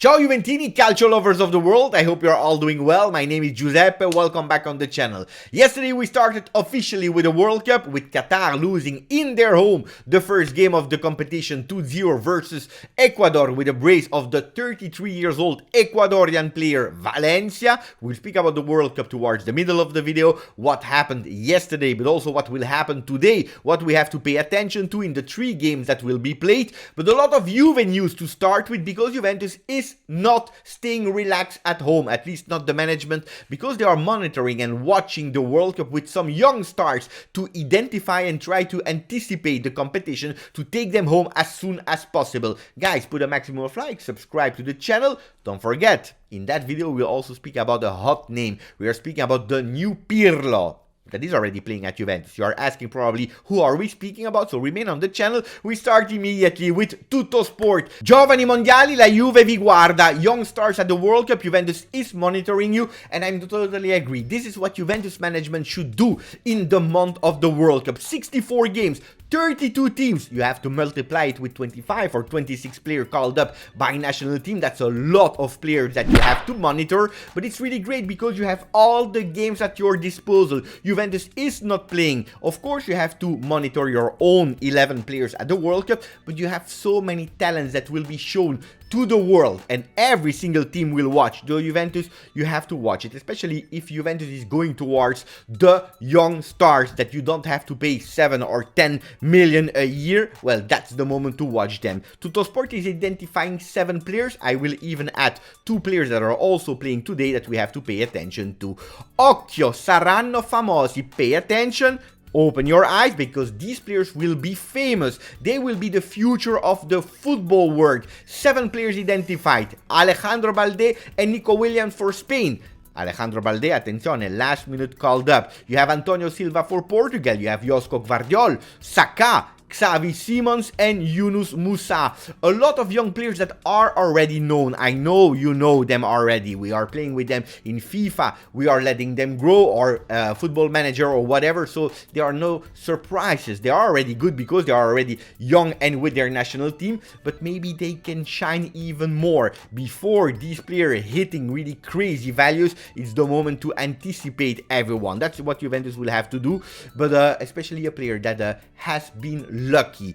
Ciao Juventini, calcio lovers of the world, I hope you're all doing well. My name is Giuseppe, welcome back on the channel. Yesterday we started officially with the World Cup, with Qatar losing in their home the first game of the competition 2-0 versus Ecuador with a brace of the 33 years old Ecuadorian player Valencia. We'll speak about the World Cup towards the middle of the video, what happened yesterday, but also what will happen today, what we have to pay attention to in the 3 games that will be played. But a lot of Juve news to start with, because Juventus is not staying relaxed at home, at least not the management, because they are monitoring and watching the World Cup with some young stars to identify and try to anticipate the competition to take them home as soon as possible. Guys, put a maximum of likes, subscribe to the channel. Don't forget, in that video we'll also speak about a hot name. We are speaking about the new Pirlo that is already playing at Juventus. You are asking probably, who are we speaking about? So remain on the channel. We start immediately with Tutto Sport. Giovani mondiali, la Juve vi guarda. Young stars at the World Cup, Juventus is monitoring you, and I totally agree. This is what Juventus management should do in the month of the World Cup. 64 games, 32 teams. You have to multiply it with 25 or 26 players called up by national team. That's a lot of players that you have to monitor, but it's really great because you have all the games at your disposal. Juventus is not playing. Of course, you have to monitor your own 11 players at the World Cup, but you have so many talents that will be shown to the world, and every single team will watch. The Juventus, you have to watch it, especially if Juventus is going towards the young stars that you don't have to pay 7 or 10 million a year. Well, that's the moment to watch them. Tuttosport is identifying 7 players. I will even add 2 players that are also playing today that we have to pay attention to. Occhio, saranno famosi. Pay attention. Open your eyes, because these players will be famous. They will be the future of the football world. 7 players identified. Alejandro Balde and Nico Williams for Spain. Alejandro Balde, attenzione, last minute called up. You have Antonio Silva for Portugal. You have Josko Gvardiol, Saka, Xavi Simons and Yunus Musa. A lot of young players that are already known. I know you know them already. We are playing with them in FIFA. We are letting them grow, or Football Manager or whatever. So there are no surprises. They are already good because they are already young and with their national team. But maybe they can shine even more. Before these players hitting really crazy values, it's the moment to anticipate everyone. That's what Juventus will have to do. But especially a player that has been lucky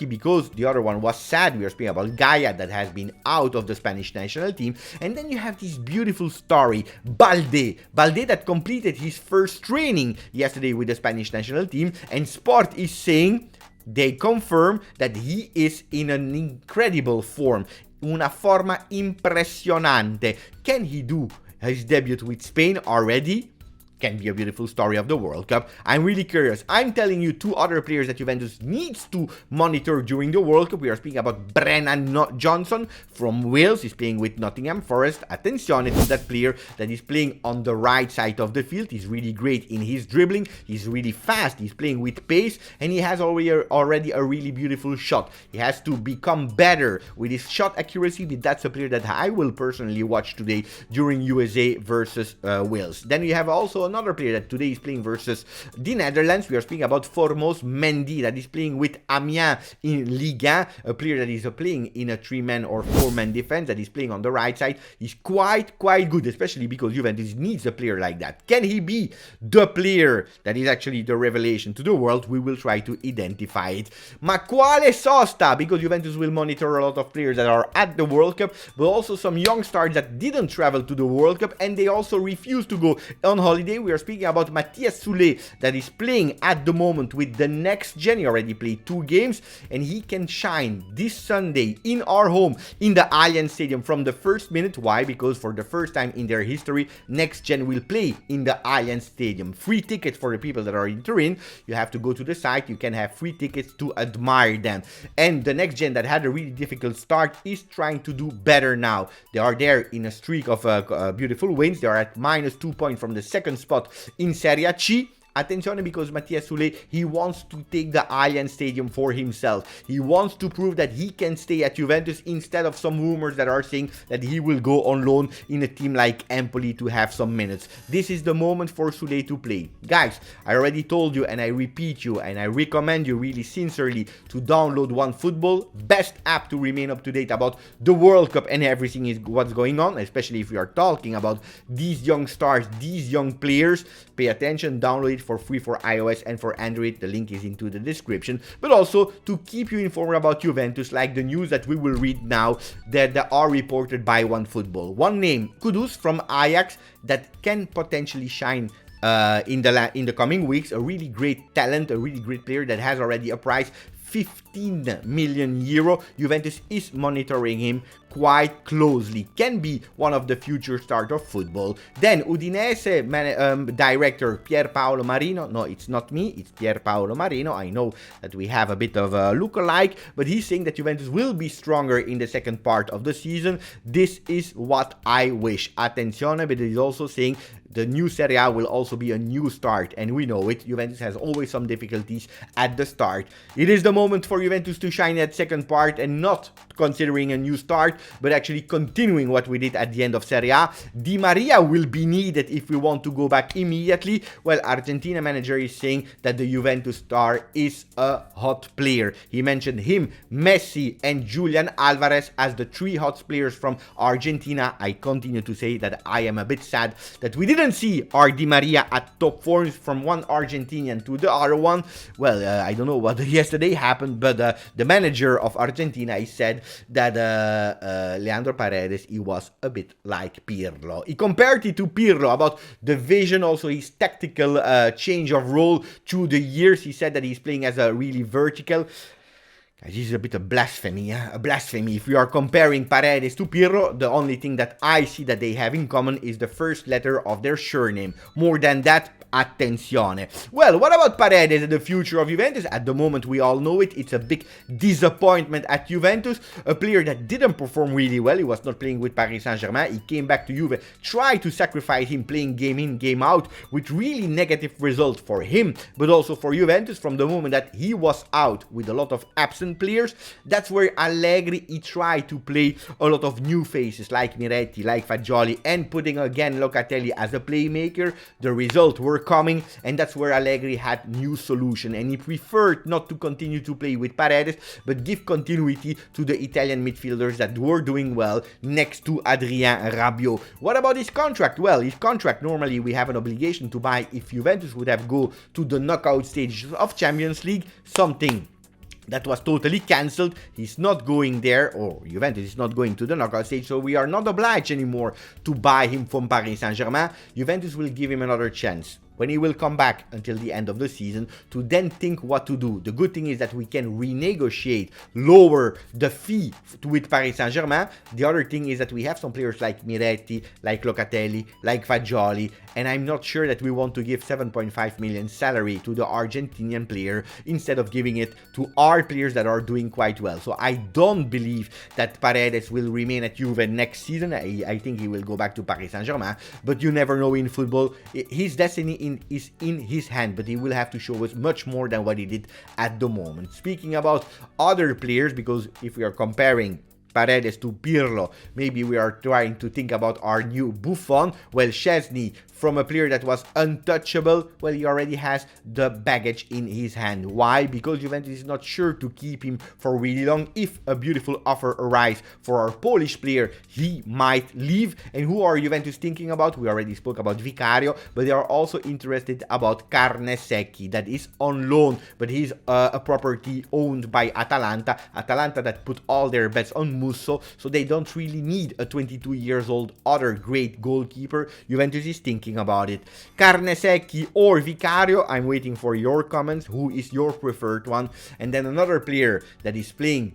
because the other one was sad. We are speaking about Gaia, that has been out of the Spanish national team. And then you have this beautiful story, Balde that completed his first training yesterday with the Spanish national team, and Sport is saying they confirm that he is in an incredible form, una forma impressionante. Can he do his debut with Spain already? Can be a beautiful story of the World Cup. I'm really curious. I'm telling you 2 other players that Juventus needs to monitor during the World Cup. We are speaking about Brennan Johnson from Wales. He's playing with Nottingham Forest. Attenzione to that player that is playing on the right side of the field. He's really great in his dribbling. He's really fast. He's playing with pace, and he has already a really beautiful shot. He has to become better with his shot accuracy. That's a player that I will personally watch today during USA versus Wales. Then we have also another player that today is playing versus the Netherlands. We are speaking about Formos Mendy, that is playing with Amiens in Ligue 1, a player that is playing in a 3-man or 4-man defense, that is playing on the right side. He's quite good, especially because Juventus needs a player like that. Can he be the player that is actually the revelation to the world? We will try to identify it. Ma quale sosta? Because Juventus will monitor a lot of players that are at the World Cup, but also some young stars that didn't travel to the World Cup, and they also refuse to go on holiday. We are speaking about Matthias Soulé, that is playing at the moment with the Next Gen. He already played 2 games, and he can shine this Sunday in our home in the Allianz Stadium from the first minute. Why? Because for the first time in their history, Next Gen will play in the Allianz Stadium. Free tickets for the people that are in Turin. You have to go to the site. You can have free tickets to admire them. And the Next Gen, that had a really difficult start, is trying to do better now. They are there in a streak of beautiful wins. They are at -2 points from the second spot in Serie C. Attenzione, because Mathias Soulé, he wants to take the Allianz Stadium for himself. He wants to prove that he can stay at Juventus instead of some rumors that are saying that he will go on loan in a team like Empoli to have some minutes. This is the moment for Soulé to play. Guys, I already told you, and I repeat you, and I recommend you really sincerely to download OneFootball, best app to remain up to date about the World Cup and everything is what's going on, especially if we are talking about these young stars, these young players. Pay attention, download it for free for iOS and for Android. The link is into the description. But also to keep you informed about Juventus, like the news that we will read now that are reported by OneFootball. One name, Kudus from Ajax, that can potentially shine in the coming weeks. A really great talent, a really great player that has already a price 15 million euro. Juventus is monitoring him quite closely. Can be one of the future stars of football. Then Udinese director Pierpaolo Marino. No, it's not me, it's Pierpaolo Marino. I know that we have a bit of a look-alike, but he's saying that Juventus will be stronger in the second part of the season. This is what I wish. Attenzione, but he's also saying the new Serie A will also be a new start, and we know it. Juventus has always some difficulties at the start. It is the moment for Juventus to shine at second part and not considering a new start, but actually continuing what we did at the end of Serie A. Di Maria will be needed if we want to go back immediately. Well, Argentina manager is saying that the Juventus star is a hot player. He mentioned him, Messi and Julian Alvarez as the three hot players from Argentina. I continue to say that I am a bit sad that we didn't see our Di Maria at top forms from one Argentinian to the other one. Well, I don't know what yesterday happened, but the manager of Argentina, he said that Leandro Paredes, he was a bit like Pirlo. He compared it to Pirlo about the vision, also his tactical change of role through the years. He said that he's playing as a really vertical. This is a bit of blasphemy, a blasphemy. If we are comparing Paredes to Pirlo, the only thing that I see that they have in common is the first letter of their surname. More than that, attenzione. Well, what about Paredes and the future of Juventus? At the moment, we all know it. It's a big disappointment at Juventus. A player that didn't perform really well. He was not playing with Paris Saint-Germain. He came back to Juve, tried to sacrifice him playing game in, game out, with really negative results for him, but also for Juventus from the moment that he was out with a lot of absent players. That's where Allegri, he tried to play a lot of new faces like Miretti, like Fagioli, and putting again Locatelli as a playmaker. The results were coming, and that's where Allegri had new solution, and he preferred not to continue to play with Paredes, but give continuity to the Italian midfielders that were doing well next to Adrien Rabiot. What about his contract? Well, his contract, normally we have an obligation to buy if Juventus would have go to the knockout stage of Champions League, something that was totally cancelled. He's not going there, or Juventus is not going to the knockout stage, so we are not obliged anymore to buy him from Paris Saint-Germain. Juventus will give him another chance when he will come back until the end of the season to then think what to do. The good thing is that we can renegotiate, lower the fee with Paris Saint-Germain. The other thing is that we have some players like Miretti, like Locatelli, like Fagioli, and I'm not sure that we want to give 7.5 million salary to the Argentinian player instead of giving it to our players that are doing quite well. So I don't believe that Paredes will remain at Juve next season. I think he will go back to Paris Saint-Germain, but you never know in football. His destiny is in his hand, but he will have to show us much more than what he did at the moment. Speaking about other players, because if we are comparing Paredes to Pirlo, maybe we are trying to think about our new Buffon. Well, Szczesny, from a player that was untouchable, well, he already has the baggage in his hand. Why? Because Juventus is not sure to keep him for really long. If a beautiful offer arrives for our Polish player, he might leave. And who are Juventus thinking about? We already spoke about Vicario, but they are also interested about Carnesecchi, that is on loan, but he's a property owned by Atalanta. Atalanta that put all their bets on Musso, so they don't really need a 22 years old other great goalkeeper. Juventus is thinking about it. Carnesecchi or Vicario, I'm waiting for your comments. Who is your preferred one? And then another player that is playing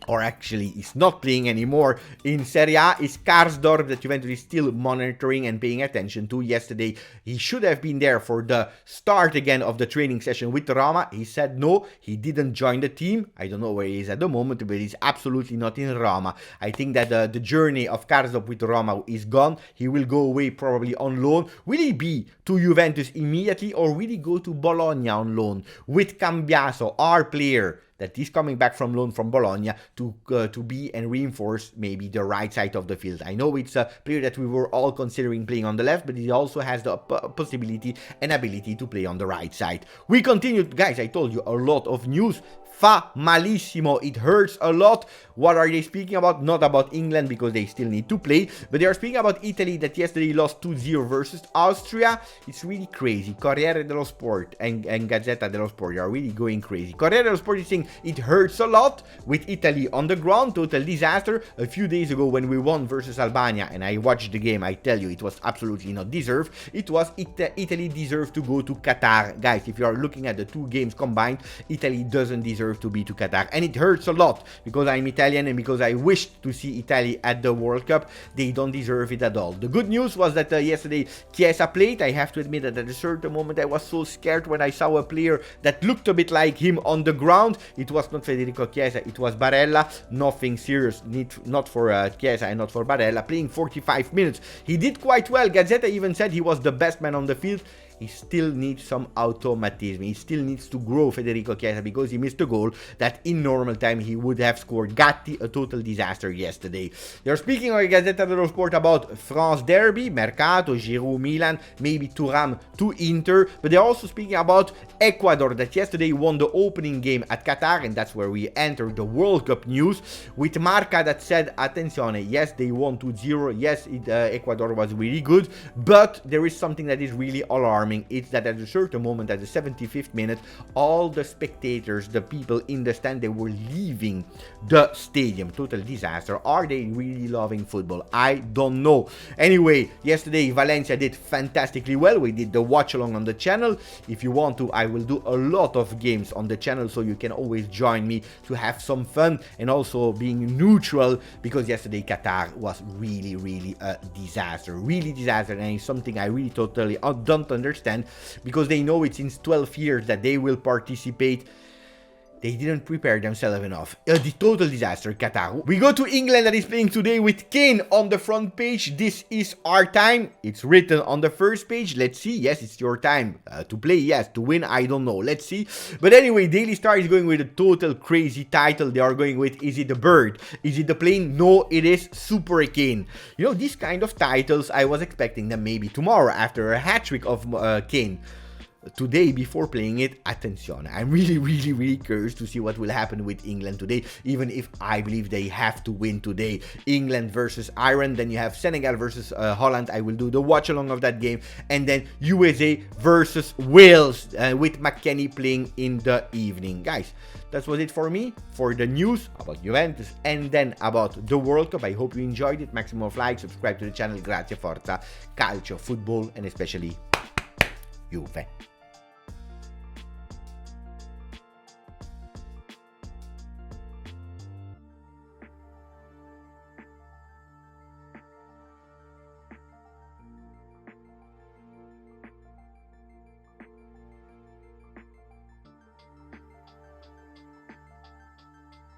or actually is not playing anymore in Serie A, is Karsdorp, that Juventus is still monitoring and paying attention to. Yesterday, he should have been there for the start again of the training session with Roma. He said no, he didn't join the team. I don't know where he is at the moment, but he's absolutely not in Roma. I think that the journey of Karsdorp with Roma is gone. He will go away probably on loan. Will he be to Juventus immediately, or will he go to Bologna on loan with Cambiaso, our player that is coming back from loan from Bologna, to be and reinforce maybe the right side of the field? I know it's a player that we were all considering playing on the left, but he also has the possibility and ability to play on the right side. We continued, guys, I told you, a lot of news. Fa malissimo, it hurts a lot. What are they speaking about? Not about England, because they still need to play, but they are speaking about Italy, that yesterday lost 2-0 versus Austria. It's really crazy. Corriere dello Sport and Gazzetta dello Sport are really going crazy. Corriere dello Sport is saying it hurts a lot with Italy on the ground, total disaster. A few days ago when we won versus Albania, and I watched the game, I tell you, it was absolutely not deserved. It was Italy deserved to go to Qatar. Guys, if you are looking at the two games combined, Italy doesn't deserve to be to Qatar, and it hurts a lot because I'm Italian and because I wished to see Italy at the World Cup. They don't deserve it at all. The good news was that yesterday Chiesa played. I have to admit that at a certain moment I was so scared when I saw a player that looked a bit like him on the ground. It was not Federico Chiesa, it was Barella. Nothing serious, not for Chiesa and not for Barella. Playing 45 minutes, he did quite well. Gazzetta even said he was the best man on the field. He still needs some automatism. He still needs to grow, Federico Chiesa, because he missed a goal that in normal time he would have scored. Gatti, a total disaster yesterday. They're speaking on Gazzetta dello Sport about France derby, Mercato, Giroud, Milan, maybe Thuram to Inter, but they're also speaking about Ecuador, that yesterday won the opening game at Qatar, and that's where we enter the World Cup news, with Marca that said, attenzione, yes, they won 2-0, yes, Ecuador was really good, but there is something that is really alarming. It's that at a certain moment, at the 75th minute, all the spectators, the people in the stand, they were leaving the stadium. Total disaster. Are they really loving football? I don't know. Anyway, yesterday Valencia did fantastically well. We did the watch along on the channel. If you want to, I will do a lot of games on the channel, so you can always join me to have some fun and also being neutral, because yesterday Qatar was really a disaster. Really disaster, and it's something I really totally don't understand, because they know it since 12 years that they will participate. They didn't prepare themselves enough. The total disaster, Qatar. We go to England, that is playing today with Kane on the front page. This is our time. It's written on the first page. Let's see. Yes, it's your time to play. Yes, to win. I don't know. Let's see. But anyway, Daily Star is going with a total crazy title. They are going with, is it the bird? Is it the plane? No, it is Super Kane. You know, these kind of titles, I was expecting them maybe tomorrow after a hat-trick of Kane. Today, before playing it, attenzione, I'm really curious to see what will happen with England today, even if I believe they have to win today. England versus Ireland, then you have Senegal versus Holland. I will do the watch along of that game, and then USA versus Wales with McKennie playing in the evening. Guys, that was it for me, for the news about Juventus and then about the World Cup. I hope you enjoyed it. Maximum of likes, subscribe to the channel. Grazie, forza, calcio, football, and especially Juve.